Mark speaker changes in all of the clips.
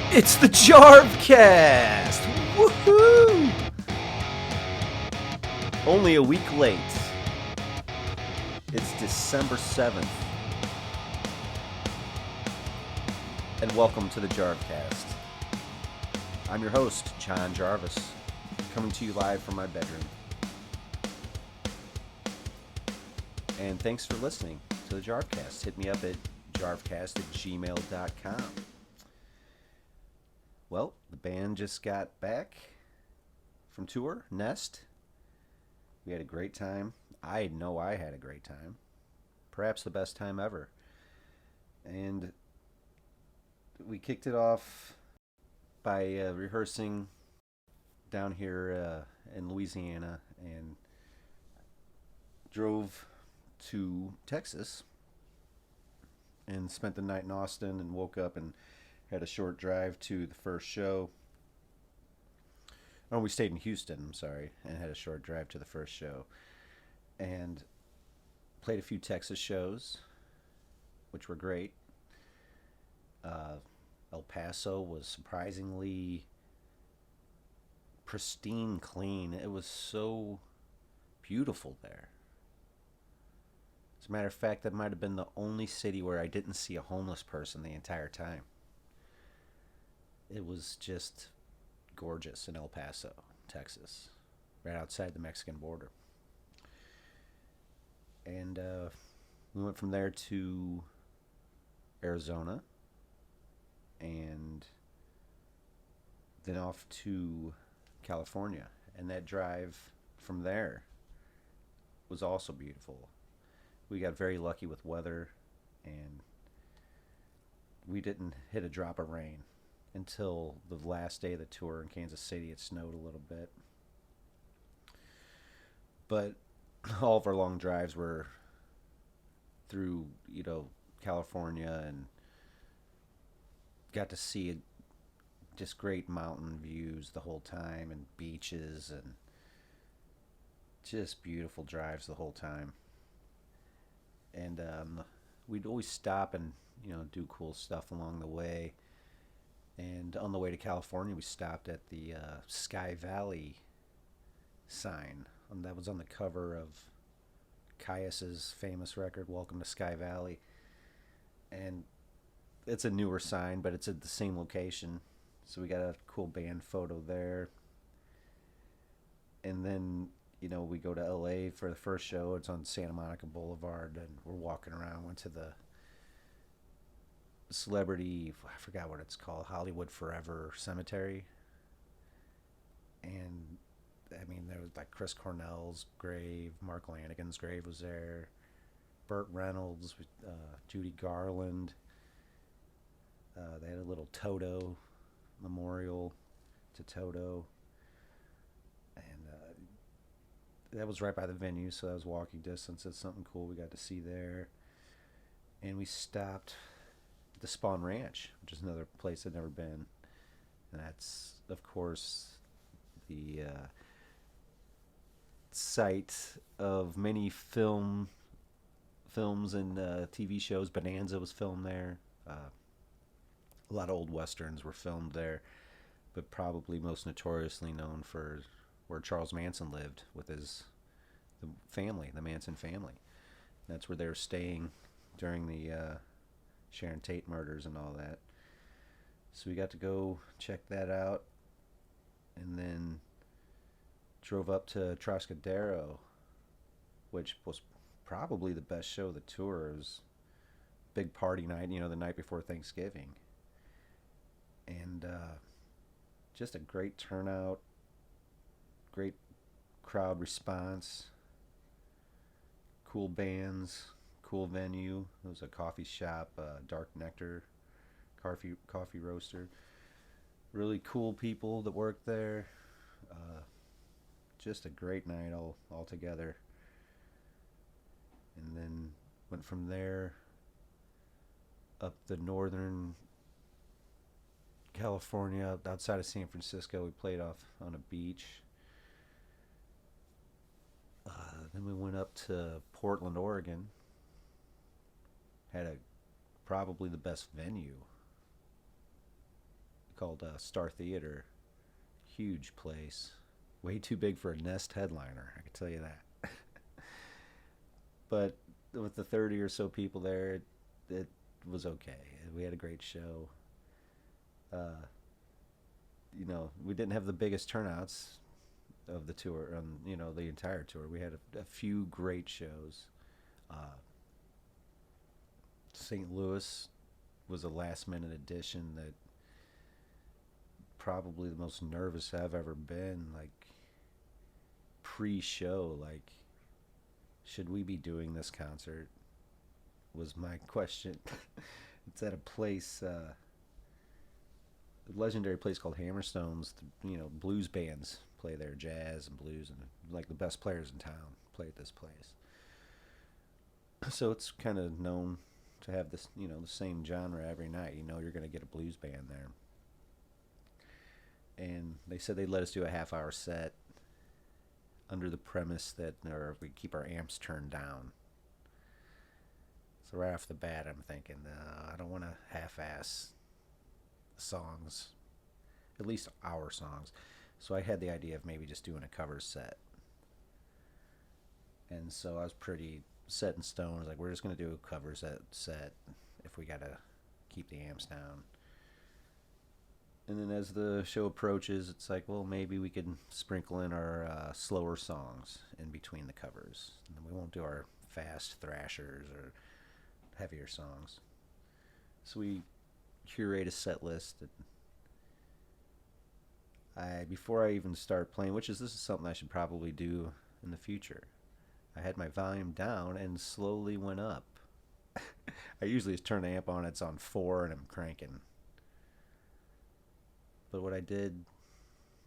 Speaker 1: It's the Jarvcast! Woohoo! Only a week late. It's December 7th. And welcome to the Jarvcast. I'm your host, John Jarvis, coming to you live from my bedroom. And thanks for listening to the Jarvcast. Hit me up at jarvcast@gmail.com. Well, the band just got back from tour, Nest. We had a great time. I know I had a great time. Perhaps the best time ever. And we kicked it off by rehearsing down here in Louisiana and drove to Texas and spent the night in Austin and woke up and had a short drive to the first show. Oh, we stayed in Houston, I'm sorry, and had a short drive to the first show. And played a few Texas shows, which were great. El Paso was surprisingly pristine clean. It was so beautiful there. As a matter of fact, that might have been the only city where I didn't see a homeless person the entire time. It was just gorgeous in El Paso, Texas, right outside the Mexican border. And we went from there to Arizona and then off to California. And that drive from there was also beautiful. We got very lucky with weather and we didn't hit a drop of rain until the last day of the tour in Kansas City. It snowed a little bit. But all of our long drives were through, California, and got to see just great mountain views the whole time and beaches and just beautiful drives the whole time. And we'd always stop and, do cool stuff along the way. And on the way to California, we stopped at the Sky Valley sign. That was on the cover of Caius's famous record, Welcome to Sky Valley. And it's a newer sign, but it's at the same location. So we got a cool band photo there. And then, we go to LA for the first show. It's on Santa Monica Boulevard, and we're walking around. Went to the celebrity, I forgot what it's called, Hollywood Forever Cemetery. And I mean, there was like Chris Cornell's grave, Mark Lanigan's grave was there, Burt Reynolds, Judy Garland. They had a little Toto memorial to Toto. And that was right by the venue, so that was walking distance. It's something cool we got to see there. And we stopped the Spawn Ranch, which is another place I'd never been. And that's, of course, the site of many films and TV shows. Bonanza was filmed there. A lot of old westerns were filmed there, but probably most notoriously known for where Charles Manson lived with the family, the Manson family. That's where they were staying during the Sharon Tate murders and all that. So we got to go check that out, and then drove up to Trascadero, which was probably the best show of the tour. It was a big party night, the night before Thanksgiving. And just a great turnout, great crowd response, cool bands, cool venue. It was a coffee shop, Dark Nectar coffee roaster. Really cool people that worked there. Just a great night all together. And then went from there up the northern California, outside of San Francisco. We played off on a beach. Then we went up to Portland, Oregon. Had probably the best venue called Star Theater. Huge place. Way too big for a Nest headliner, I can tell you that. But with the 30 or so people there, it was okay. We had a great show. Uh, we didn't have the biggest turnouts of the tour, the entire tour. We had a few great shows. Uh, St. Louis was a last minute addition that probably the most nervous I've ever been. Like pre-show, like should we be doing this concert? Was my question. It's at a place, a legendary place called Hammerstones. Blues bands play there, jazz and blues, and like the best players in town play at this place. So it's kind of known to have this, the same genre every night. You're going to get a blues band there. And they said they'd let us do a half-hour set under the premise that we keep our amps turned down. So right off the bat, I'm thinking, I don't want to half-ass songs, at least our songs. So I had the idea of maybe just doing a cover set. And so I was pretty set in stone. I was like, we're just going to do a cover set if we got to keep the amps down. And then as the show approaches, it's like, well, maybe we could sprinkle in our slower songs in between the covers. And we won't do our fast thrashers or heavier songs. So we curate a set list. Before I even start playing, this is something I should probably do in the future, I had my volume down and slowly went up. I usually just turn the amp on, it's on 4 and I'm cranking. But what I did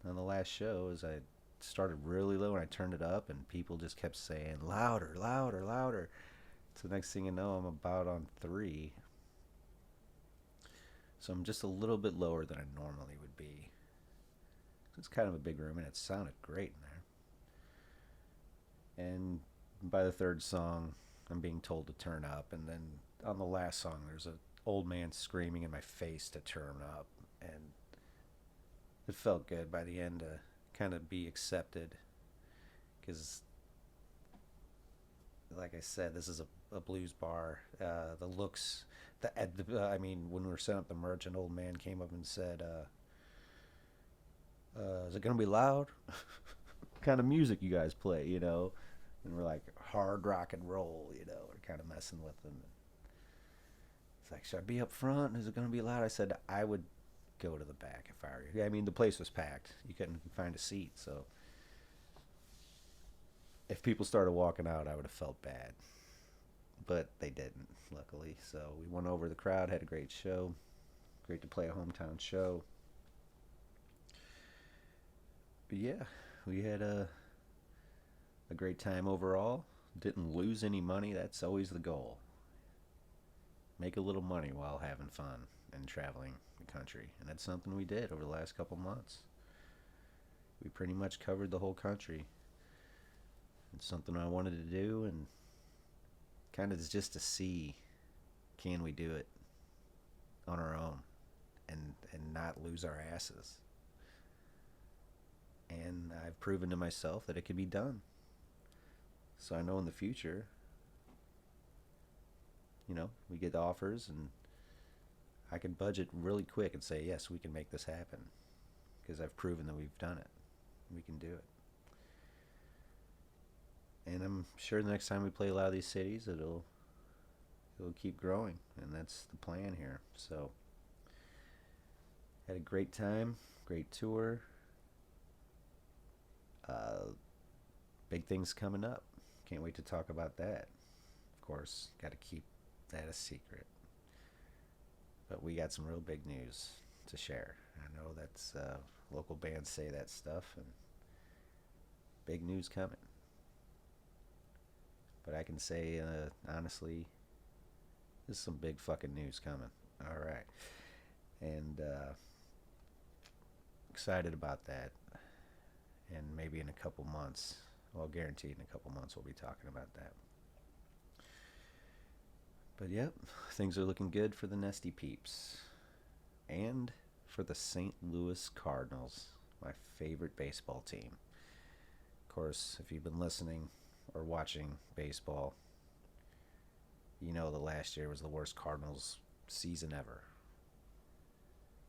Speaker 1: on the last show is I started really low and I turned it up and people just kept saying louder, louder, louder. So the next thing you know, I'm about on 3. So I'm just a little bit lower than I normally would be. It's kind of a big room and it sounded great in there. And by the third song, I'm being told to turn up. And then on the last song, there's an old man screaming in my face to turn up. And it felt good by the end to kind of be accepted. Because, like I said, this is a blues bar. The looks, when we were setting up the merch, an old man came up and said, is it going to be loud? What kind of music you guys play, And we're like, hard rock and roll, We're kind of messing with them. It's like, should I be up front? Is it going to be loud? I said, I would go to the back if I were you. I mean, the place was packed. You couldn't find a seat, so if people started walking out, I would have felt bad. But they didn't, luckily. So we went over the crowd, had a great show. Great to play a hometown show. But yeah, we had a great time overall. Didn't lose any money. That's always the goal. Make a little money while having fun and traveling the country. And that's something we did over the last couple months. We pretty much covered the whole country. It's something I wanted to do, and kind of just to see, can we do it on our own and not lose our asses. And I've proven to myself that it can be done. So I know in the future, we get offers and I can budget really quick and say, yes, we can make this happen. Because I've proven that we've done it. We can do it. And I'm sure the next time we play a lot of these cities, it'll keep growing. And that's the plan here. So, had a great time, great tour. Big things coming up. Can't wait to talk about that. Of course, got to keep that a secret. But we got some real big news to share. I know that's local bands say that stuff, and big news coming. But I can say, honestly, there's some big fucking news coming. All right. And excited about that. And maybe in a couple months, well, guaranteed in a couple months, we'll be talking about that. But yep, things are looking good for the Nesty Peeps. And for the St. Louis Cardinals, my favorite baseball team. Of course, if you've been listening or watching baseball, you know the last year was the worst Cardinals season ever.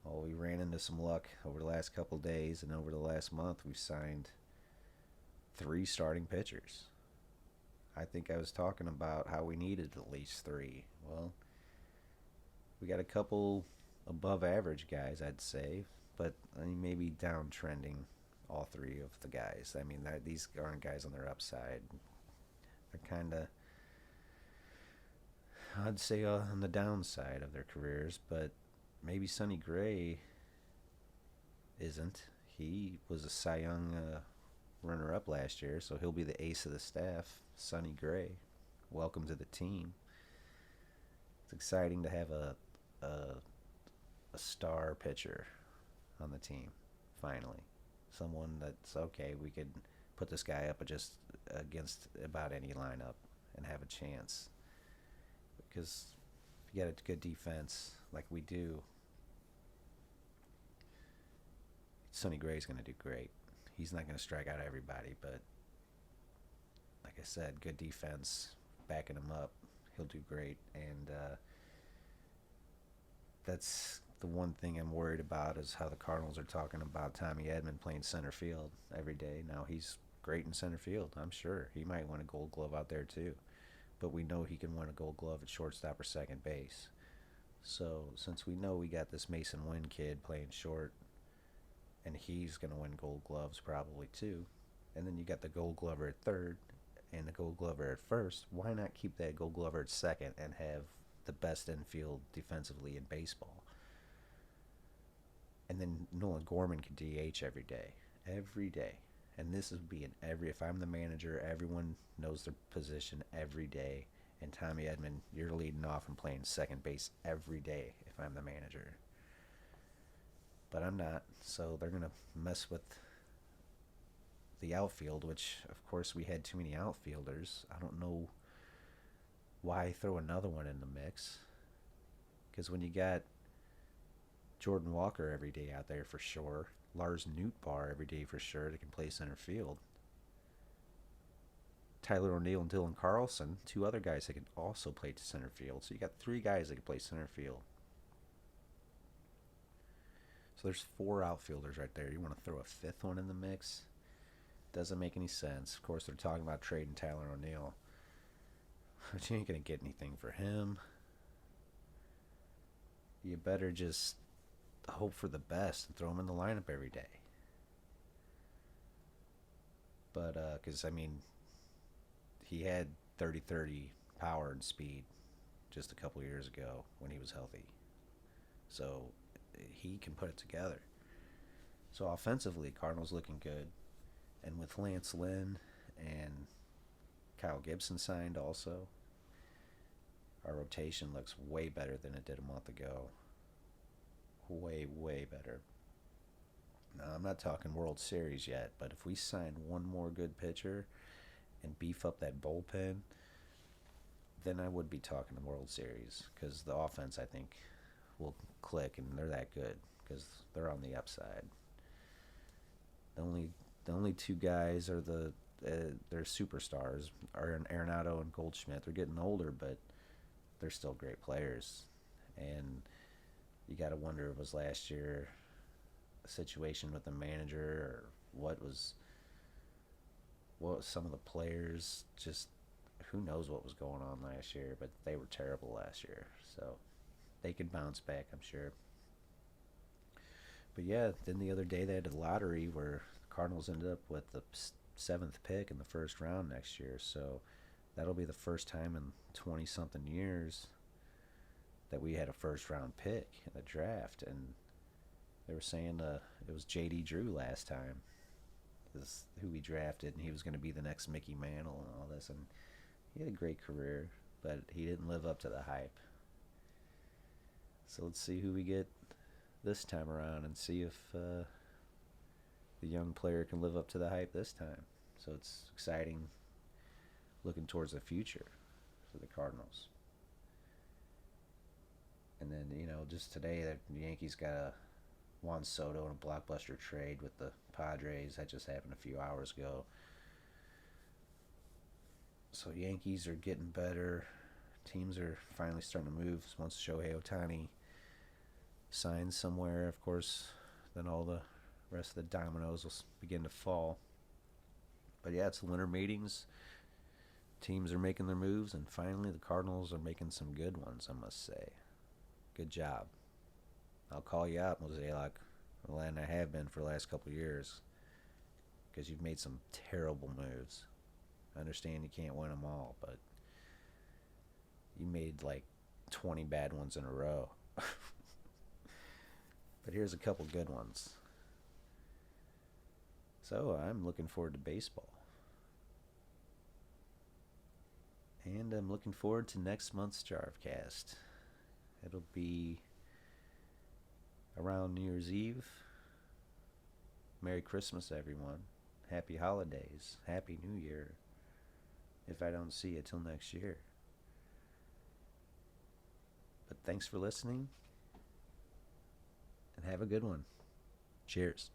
Speaker 1: Well, we ran into some luck over the last couple of days, and over the last month, we've signed three starting pitchers. I think I was talking about how we needed at least three. Well, we got a couple above average guys, I'd say, but I mean, maybe downtrending all three of the guys. I mean, these aren't guys on their upside. They're kind of, I'd say, on the downside of their careers, but maybe Sonny Gray isn't. He was a Cy Young runner up last year, so he'll be the ace of the staff. Sonny Gray, welcome to the team. It's exciting to have a star pitcher on the team, finally. Someone that's okay, we could put this guy up just against about any lineup and have a chance. Because if you got a good defense like we do, Sonny Gray's going to do great. He's not going to strike out everybody, but like I said, good defense, backing him up, he'll do great. And that's the one thing I'm worried about is how the Cardinals are talking about Tommy Edman playing center field every day. Now, he's great in center field, I'm sure. He might win a gold glove out there, too. But we know he can win a gold glove at shortstop or second base. So, since we know we got this Mason Wynn kid playing short, and he's going to win gold gloves probably, too, and then you got the gold glover at third and the gold glover at first, why not keep that gold glover at second and have the best infield defensively in baseball? And then Nolan Gorman can DH every day. Every day. And this would be if I'm the manager, everyone knows their position every day. And Tommy Edman, you're leading off and playing second base every day if I'm the manager. But I'm not, so they're going to mess with the outfield, which, of course, we had too many outfielders. I don't know why throw another one in the mix. Because when you got Jordan Walker every day out there for sure, Lars Nootbaar every day for sure that can play center field, Tyler O'Neill and Dylan Carlson, two other guys that can also play center field. So you got three guys that can play center field. So there's four outfielders right there. You want to throw a fifth one in the mix? Doesn't make any sense. Of course, they're talking about trading Tyler O'Neill. But you ain't going to get anything for him. You better just hope for the best and throw him in the lineup every day. But, because, I mean, he had 30-30 power and speed just a couple years ago when he was healthy. So he can put it together. So offensively, Cardinals looking good. And with Lance Lynn and Kyle Gibson signed also, our rotation looks way better than it did a month ago. Way, way better. Now, I'm not talking World Series yet, but if we sign one more good pitcher and beef up that bullpen, then I would be talking the World Series, because the offense, I think, will click, and they're that good because they're on the upside. The only two guys are they're superstars, are Arenado and Goldschmidt. They're getting older, but they're still great players. And you got to wonder if it was last year a situation with the manager, or what was some of the players, just who knows what was going on last year, but they were terrible last year. So they could bounce back, I'm sure. But yeah, then the other day they had a lottery where the Cardinals ended up with the 7th pick in the first round next year. So that'll be the first time in 20-something years that we had a first-round pick in the draft. And they were saying it was J.D. Drew last time, is who we drafted, and he was going to be the next Mickey Mantle and all this. And he had a great career, but he didn't live up to the hype. So let's see who we get this time around and see if the young player can live up to the hype this time. So it's exciting, looking towards the future for the Cardinals. And then, just today the Yankees got Juan Soto in a blockbuster trade with the Padres. That just happened a few hours ago. So Yankees are getting better. Teams are finally starting to move. Once Shohei Ohtani signs somewhere, of course, then all the rest of the dominoes will begin to fall. But yeah, it's the winter meetings. Teams are making their moves, and finally the Cardinals are making some good ones, I must say. Good job. I'll call you out, Mosaic, and I have been for the last couple of years, because you've made some terrible moves. I understand you can't win them all, but you made like 20 bad ones in a row. But here's a couple good ones. So I'm looking forward to baseball. And I'm looking forward to next month's Jarvcast. It'll be around New Year's Eve. Merry Christmas, everyone. Happy holidays. Happy New Year. If I don't see you till next year. But thanks for listening. And have a good one. Cheers.